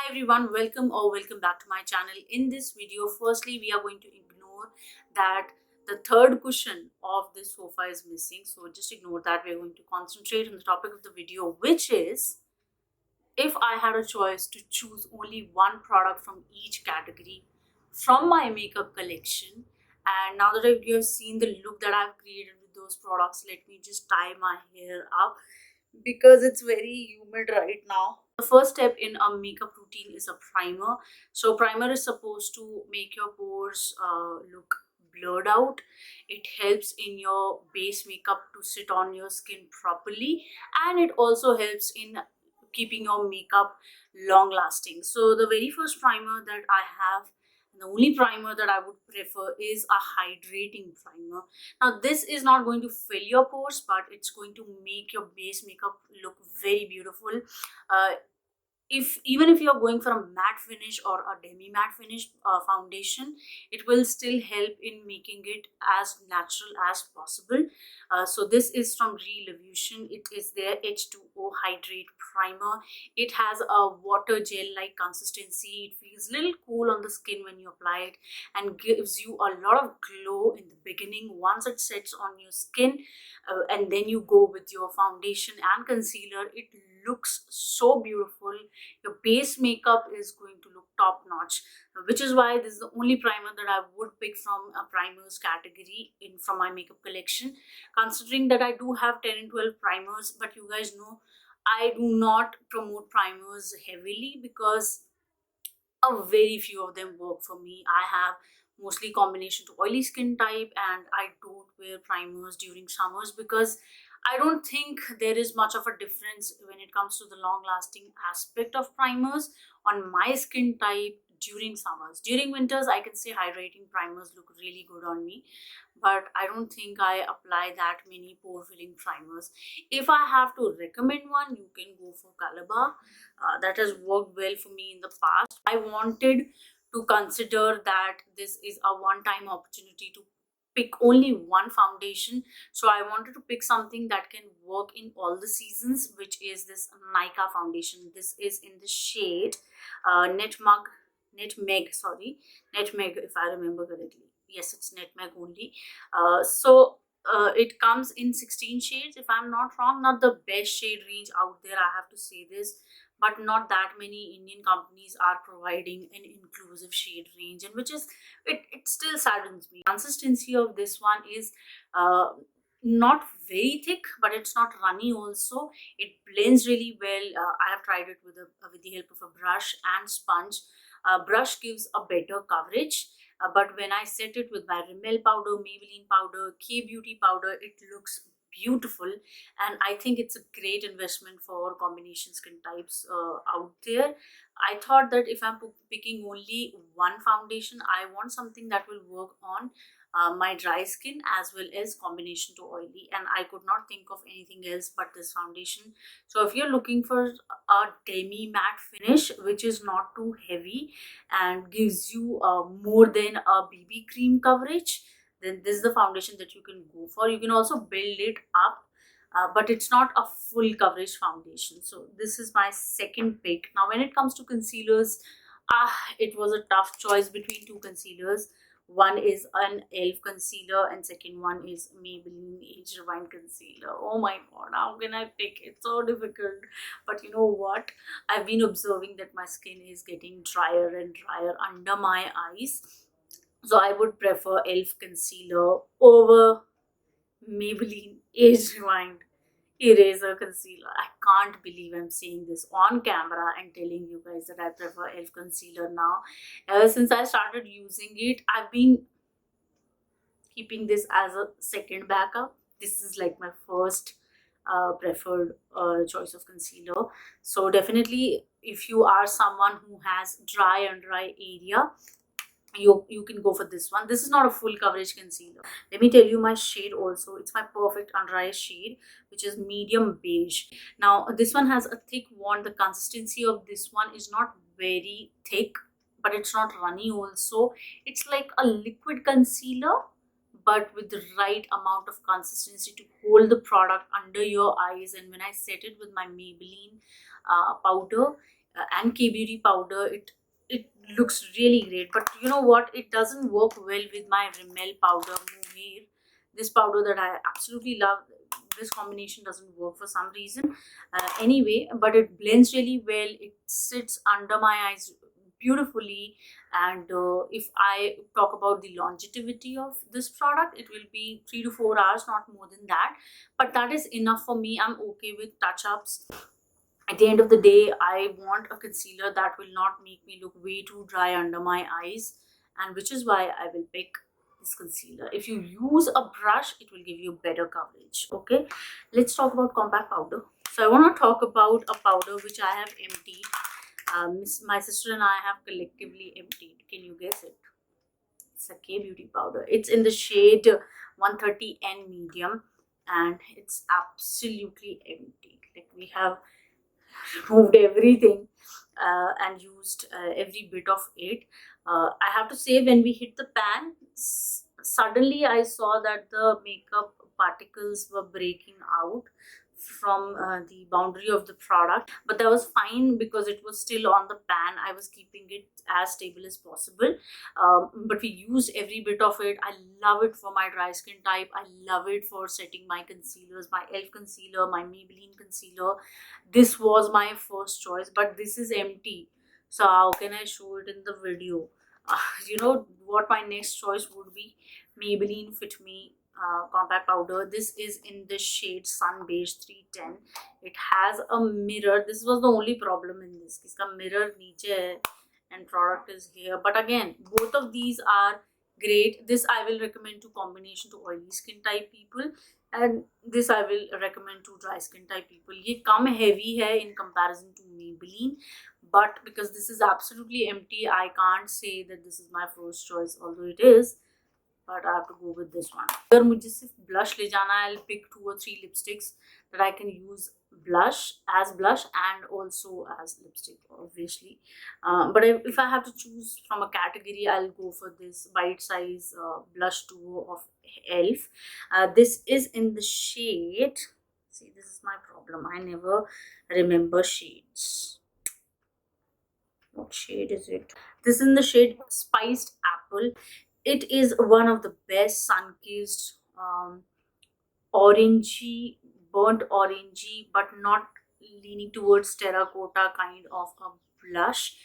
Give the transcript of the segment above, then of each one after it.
Hi everyone, welcome back to my channel. In this video, firstly we are going to ignore that the third cushion of this sofa is missing. So just ignore that. We're going to concentrate on the topic of the video, which is if I had a choice to choose only one product from each category from my makeup collection. And now that you have seen the look that I've created with those products, let me just tie my hair up because it's very humid right now. The first step in a makeup routine is a primer. So primer is supposed to make your pores look blurred out. It helps in your base makeup to sit on your skin properly, and it also helps in keeping your makeup long lasting. So the very first primer that I have, the only primer that I would prefer, is a hydrating primer. Now this is not going to fill your pores, but it's going to make your base makeup look very beautiful. uh, if even if you're going for a matte finish or a demi matte finish foundation, it will still help in making it as natural as possible. So this is from Real Illusion. It is their H2O hydrate primer. It has a water gel like consistency. It feels a little cool on the skin when you apply it and gives you a lot of glow in the beginning once it sets on your skin. And then you go with your foundation and concealer, it looks so beautiful. Your base makeup is going to look top notch, which is why this is the only primer that I would pick from a primers category in from my makeup collection, considering that I do have 10 and 12 primers. But you guys know I do not promote primers heavily because a very few of them work for me. I have mostly combination to oily skin type, and I don't wear primers during summers because I don't think there is much of a difference when it comes to the long lasting aspect of primers on my skin type during summers. During winters, I can say hydrating primers look really good on me, but I don't think I apply that many pore filling primers. If I have to recommend one, you can go for Calabar. That has worked well for me in the past. I wanted to consider that this is a one time opportunity to pick only one foundation, so I wanted to pick something that can work in all the seasons, which is this Mica foundation. This is in the shade Netmeg, if I remember correctly. Yes, it's Netmeg only. It comes in 16 shades, if I'm not wrong. Not the best shade range out there, I have to say this, but not that many Indian companies are providing an inclusive shade range, and which is, it still saddens me. Consistency of this one is uh, not very thick, but it's not runny also. It blends really well. I have tried it with the help of a brush and sponge. Brush gives a better coverage, but when I set it with my Rimmel powder, Maybelline powder, K Beauty powder, it looks beautiful. And I think it's a great investment for combination skin types out there. I thought that if I'm picking only one foundation, I want something that will work on my dry skin as well as combination to oily, and I could not think of anything else but this foundation. So if you're looking for a demi matte finish which is not too heavy and gives you more than a BB cream coverage, then this is the foundation that you can go for. You can also build it up, but it's not a full coverage foundation. So this is my second pick. Now when it comes to concealers, it was a tough choice between two concealers. One is an elf concealer and second one is Maybelline Age Rewind concealer. Oh my god, how can I pick? It's so difficult. But you know what, I've been observing that my skin is getting drier and drier under my eyes, so I would prefer elf concealer over Maybelline Age Rewind eraser concealer. I can't believe I'm saying this on camera and telling you guys that I prefer elf concealer now. Ever since I started using it, I've been keeping this as a second backup. This is like my first preferred choice of concealer. So definitely, if you are someone who has dry under eye area, you can go for this one. This is not a full coverage concealer. Let me tell you my shade also. It's my perfect under eye shade, which is medium beige. Now this one has a thick wand. The consistency of this one is not very thick, but it's not runny also. It's like a liquid concealer, but with the right amount of consistency to hold the product under your eyes. And when I set it with my Maybelline powder, and K beauty powder, it looks really great. But you know what, it doesn't work well with my Rimmel powder Mohair. This powder that I absolutely love, this combination doesn't work for some reason. Anyway, but it blends really well, it sits under my eyes beautifully. And if I talk about the longevity of this product, it will be 3 to 4 hours, not more than that. But that is enough for me. I'm okay with touch-ups. At the end of the day, I want a concealer that will not make me look way too dry under my eyes, and which is why I will pick this concealer. If you use a brush, it will give you better coverage. Okay, let's talk about compact powder. So I want to talk about a powder which I have emptied. My sister and I have collectively emptied. Can you guess it? It's a K beauty powder. It's in the shade 130N medium, and it's absolutely empty. Like, we have removed everything and used every bit of it. I have to say, when we hit the pan, suddenly I saw that the makeup particles were breaking out from the boundary of the product, but that was fine because it was still on the pan. I was keeping it as stable as possible. But we used every bit of it. I love it for my dry skin type. I love it for setting my concealers, my elf concealer, my Maybelline concealer. This was my first choice, but this is empty, so how can I show it in the video? You know what my next choice would be? Maybelline Fit Me compact powder. This is in the shade Sun Beige 310. It has a mirror. This was the only problem in this. Iska mirror niche hai and product is here. But again, both of these are great. This I will recommend to combination to oily skin type people, and this I will recommend to dry skin type people. Ye kam heavy hai in comparison to Maybelline, but because this is absolutely empty, I can't say that this is my first choice, although it is. But I have to go with this one. अगर मुझे सिर्फ blush ले जाना है, I'll pick 2 or 3 lipsticks that I can use blush and also as lipstick, obviously. But if I have to choose from a category, I'll go for this bite size blush duo of elf. This is in the shade, see, this is my problem, I never remember shades. What shade is it? This is in the shade Spiced Apple. It is one of the best sun-kissed orangey, burnt orangey, but not leaning towards terracotta kind of a blush.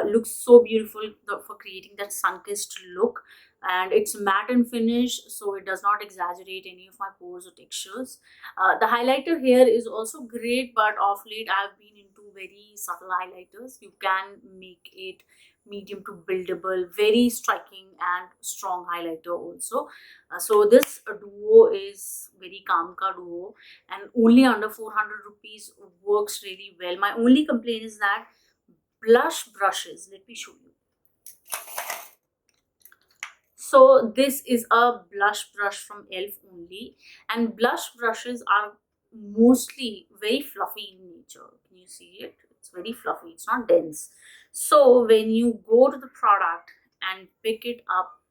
Looks so beautiful for creating that sun-kissed look, and it's matte in finish, so it does not exaggerate any of my pores or textures. The highlighter here is also great, but of late I've been into very subtle highlighters. You can make it medium to buildable, very striking and strong highlighter also. So this duo is very calm ka duo, and only under 400 rupees works really well. My only complaint is that blush brushes, let me show you. So this is a blush brush from elf only, and blush brushes are mostly very fluffy in nature. Can you see it? It's very fluffy, it's not dense. So when you go to the product and pick it up,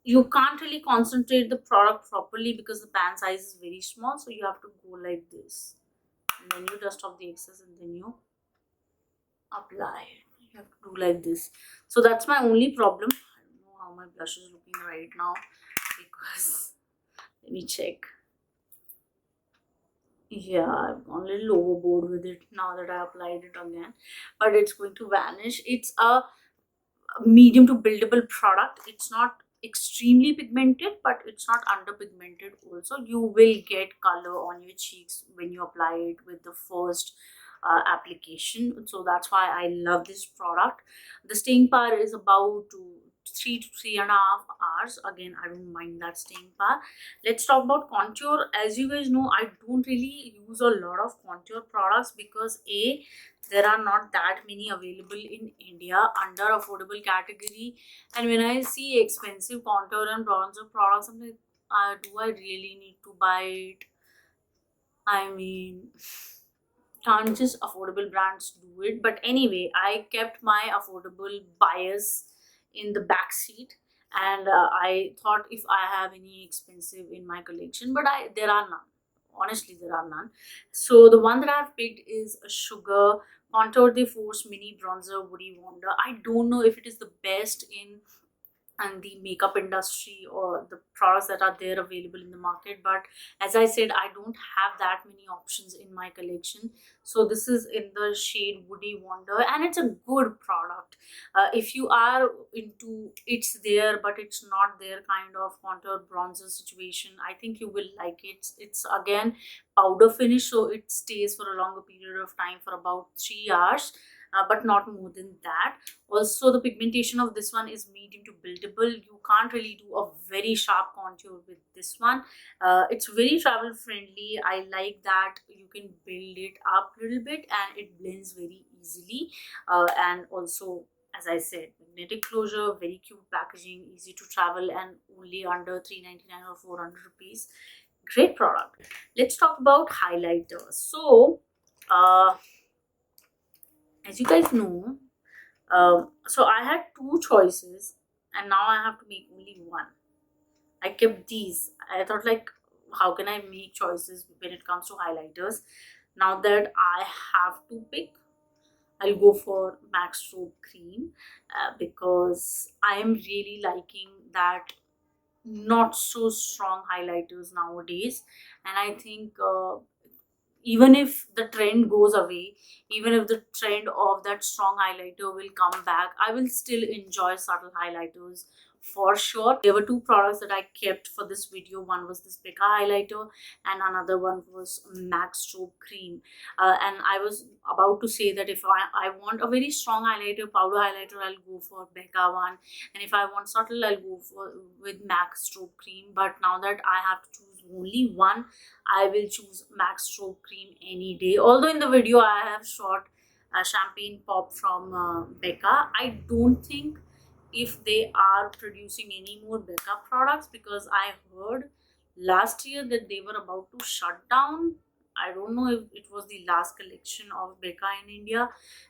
you can't really concentrate the product properly because the pan size is very small. So you have to go like this, and then you dust off the excess, and then you apply it. You have to do like this. So that's my only problem. I don't know how my blush is looking right now, because let me check. Yeah, I've gone a little overboard with it now that I applied it again, but it's going to vanish. It's a medium to buildable product. It's not extremely pigmented, but it's not under pigmented also. You will get color on your cheeks when you apply it with the first application, so that's why I love this product. The staying power is about 3 to 3.5 hours. Again, I don't mind that staying power. Let's talk about contour. As you guys know, I don't really use a lot of contour products because there are not that many available in India under affordable category, and when I see expensive contour and bronzer products, I'm like, do I really need to buy it? I mean, can't just affordable brands do it? But anyway, I kept my affordable bias in the back seat, and I thought if I have any expensive in my collection, but there are none. Honestly, there are none. So the one that I've picked is a Sugar Contour de Force Mini Bronzer Woody Wonder. I don't know if it is the best in and the makeup industry or the products that are there available in the market, but as I said, I don't have that many options in my collection. So this is in the shade Woody Wonder, and it's a good product. If you are into it's there but it's not there kind of contour bronzer situation, I think you will like it. It's again powder finish, so it stays for a longer period of time, for about 3 hours, but not more than that. Also, the pigmentation of this one is medium to buildable. You can't really do a very sharp contour with this one. It's very travel friendly. I like that you can build it up a little bit and it blends very easily. And also, as I said, magnetic closure, very cute packaging, easy to travel, and only under 399 or 400 rupees. Great product. Let's talk about highlighters. So, as you guys know, so I had two choices and now I have to make only one. I kept these. I thought, like, how can I make choices when it comes to highlighters? Now that I have to pick, I'll go for MAC Strobe Cream, because I am really liking that not so strong highlighters nowadays. And I think even if the trend goes away, even if the trend of that strong highlighter will come back, I will still enjoy subtle highlighters for sure. There were two products that I kept for this video. One was this Mica highlighter and another one was MAC Strobe Cream. And I was about to say that if I want a very strong highlighter, powder highlighter, I'll go for Becca one, and if I want subtle, I'll go for with MAC Strobe Cream. But now that I have to choose only one, I will choose MAC Strobe Cream any day. Although in the video I have shot a champagne pop from Becca, I don't think if they are producing any more Becca products, because I heard last year that they were about to shut down. I don't know if it was the last collection of Becca in India,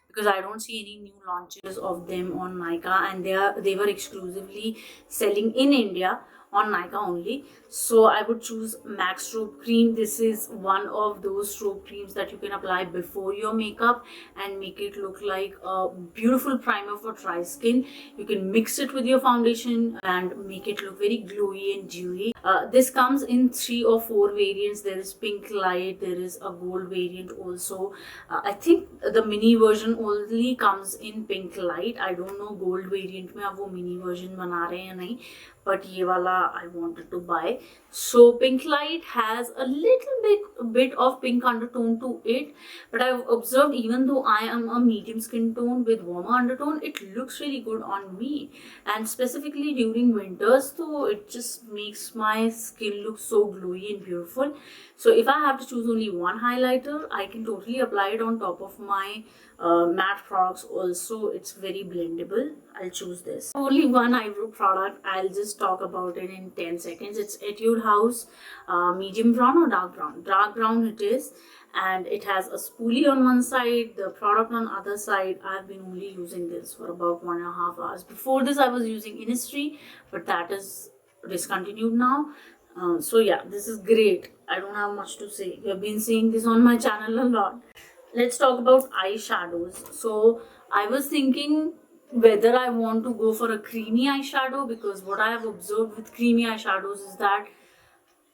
because I don't see any new launches of them on Mica, and they were exclusively selling in India on Mica only. So I would choose MAC Strobe Cream. This is one of those strobe creams that you can apply before your makeup and make it look like a beautiful primer for dry skin. You can mix it with your foundation and make it look very glowy and dewy. This comes in 3 or 4 variants. There is pink light, there is a gold variant also. I think the mini version only comes in pink light. I don't know gold variant में अब वो mini version बना रहे हैं या नहीं, but ये वाला I wanted to buy. So pink light has a little bit of pink undertone to it, but I've observed even though I am a medium skin tone with warmer undertone, it looks really good on me, and specifically during winters, so it just makes my skin look so glowy and beautiful. So if I have to choose only one highlighter, I can totally apply it on top of my matte products also. It's very blendable. I'll choose this. Only one eyebrow product. I'll just talk about it in 10 seconds. It's Etude House medium brown or dark brown. Dark brown it is, and it has a spoolie on one side, the product on other side. I've been only using this for about 1.5 hours. Before this I was using Innisfree, but that is discontinued now. So yeah, this is great. I don't have much to say. You have been seeing this on my channel a lot. Let's talk about eyeshadows. So I was thinking whether I want to go for a creamy eyeshadow, because what I have observed with creamy eyeshadows is that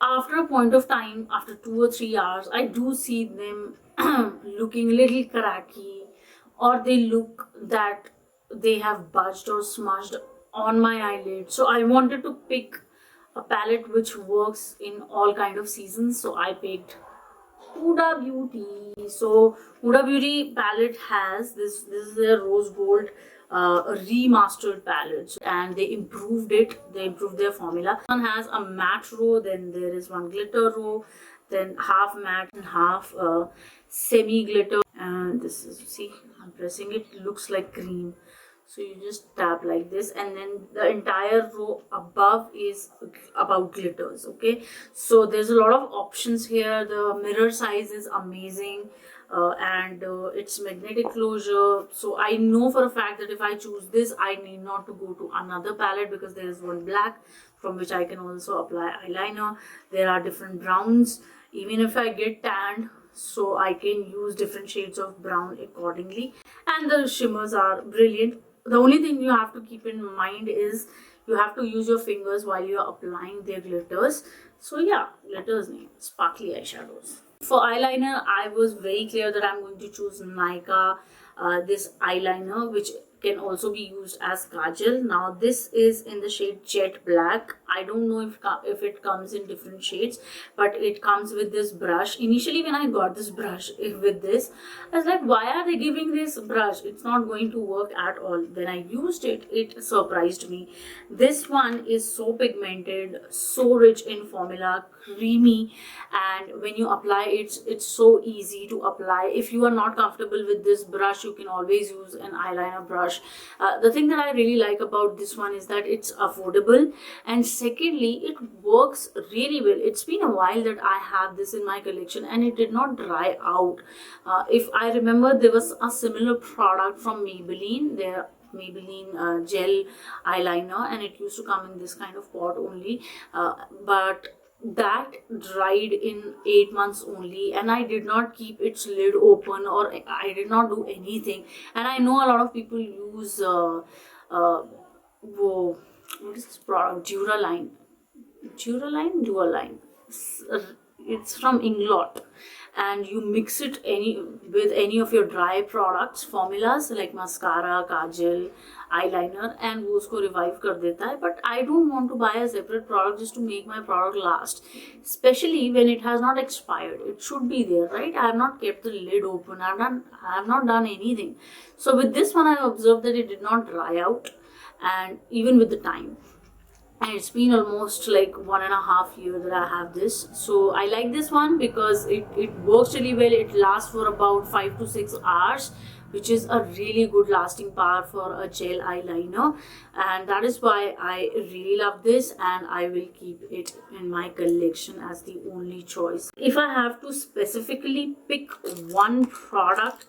after a point of time, after 2 or 3 hours, I do see them looking a little cracky, or they look that they have budged or smudged on my eyelid. So I wanted to pick a palette which works in all kind of seasons. So I picked Huda Beauty. So Huda Beauty palette has this is their rose gold remastered palette, and they improved it. They improved their formula. One has a matte row, then there is one glitter row, then half matte and half semi glitter. And this is, see, I'm pressing it, looks like cream. So you just tap like this, and then the entire row above is about glitters. Okay, so there's a lot of options here. The mirror size is amazing, and it's magnetic closure. So I know for a fact that if I choose this, I need not to go to another palette, because there is one black from which I can also apply eyeliner. There are different browns. Even if I get tanned, so I can use different shades of brown accordingly, and the shimmers are brilliant. The only thing you have to keep in mind is you have to use your fingers while you're applying their glitters. So yeah, glitters nahi, sparkly eyeshadows. For eyeliner, I was very clear that I'm going to choose Mica, this eyeliner, which can also be used as kajal. Now this is in the shade Jet Black. I don't know if it comes in different shades, but it comes with this brush. Initially when I got this brush with this, I was like, why are they giving this brush? It's not going to work at all. When I used it, it surprised me. This one is so pigmented, so rich in formula, creamy, and when you apply it's so easy to apply. If you are not comfortable with this brush, you can always use an eyeliner brush. The thing that I really like about this one is that it's affordable, and secondly, it works really well. It's been a while that I have this in my collection and it did not dry out. If I remember, there was a similar product from Maybelline, their Maybelline Gel Eyeliner, and it used to come in this kind of pot only, but that dried in 8 months only, and I did not keep its lid open, or I did not do anything. And I know a lot of people use what is this product, Duraline. It's from Inglot, and you mix it with any of your dry products, formulas like mascara, kajal, eyeliner, and वो उसको revive कर देता है. But I don't want to buy a separate product just to make my product last, especially when it has not expired. It should be there, right? I have not kept the lid open. I have not done anything. So with this one, I observed that it did not dry out, and even with the time. And it's been almost like 1.5 years that I have this. So I like this one because it works really well. It lasts for about 5 to 6 hours, which is a really good lasting power for a gel eyeliner, and that is why I really love this, and I will keep it in my collection as the only choice. If I have to specifically pick one product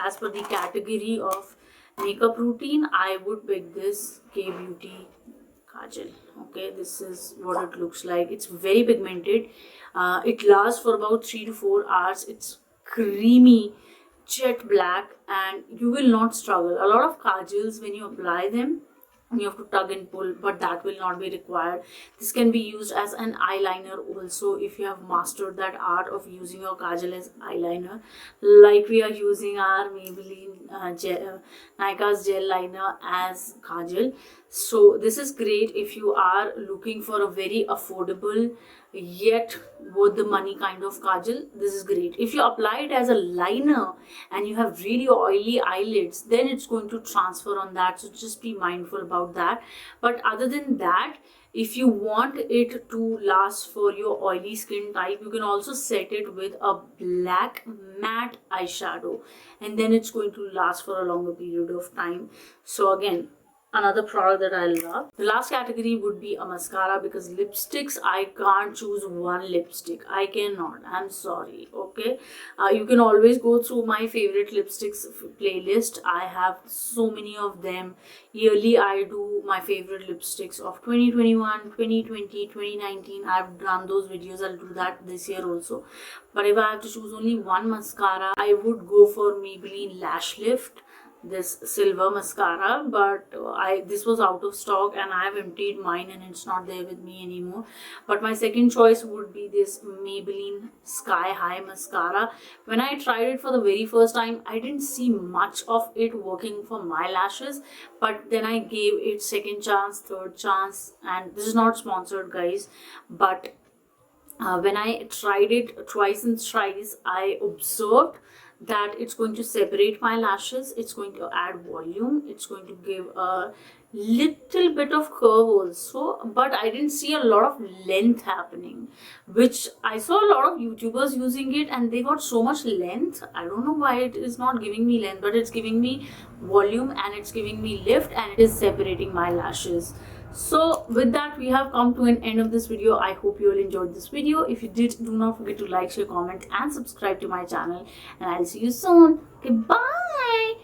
as per the category of makeup routine, I would pick this Beauty Kajal. Okay, this is what it looks like. It's very pigmented. It lasts for about 3 to 4 hours. It's creamy, jet black, and you will not struggle. A lot of kajals, when you apply them, you have to tug and pull, but that will not be required. This can be used as an eyeliner also if you have mastered that art of using your kajal as eyeliner, like we are using our Maybelline Nyka's gel liner as kajal. So this is great if you are looking for a very affordable yet worth the money kind of kajal. This is great. If you apply it as a liner and you have really oily eyelids, then it's going to transfer on that, so just be mindful about that. But other than that, if you want it to last for your oily skin type, you can also set it with a black matte eyeshadow, and then it's going to last for a longer period of time. So again, another product that I love. The last category would be a mascara, because lipsticks, I can't choose one lipstick. I cannot. I'm sorry. Okay. You can always go through my favorite lipsticks playlist. I have so many of them. Yearly, I do my favorite lipsticks of 2021, 2020, 2019. I've done those videos. I'll do that this year also. But if I have to choose only one mascara, I would go for Maybelline Lash Lift, this silver mascara, but this was out of stock and I have emptied mine and it's not there with me anymore. But my second choice would be this Maybelline Sky High mascara. When I tried it for the very first time, I didn't see much of it working for my lashes, but then I gave it second chance, third chance, and this is not sponsored, guys, but when I tried it twice and thrice, I observed that it's going to separate my lashes, it's going to add volume, it's going to give a little bit of curve also, but I didn't see a lot of length happening, which I saw a lot of YouTubers using it and they got so much length. I don't know why it is not giving me length, but it's giving me volume and it's giving me lift and it is separating my lashes. So with that, we have come to an end of this video. I hope you all enjoyed this video. If you did, do not forget to like, share, comment and subscribe to my channel, and I'll see you soon. Okay, bye.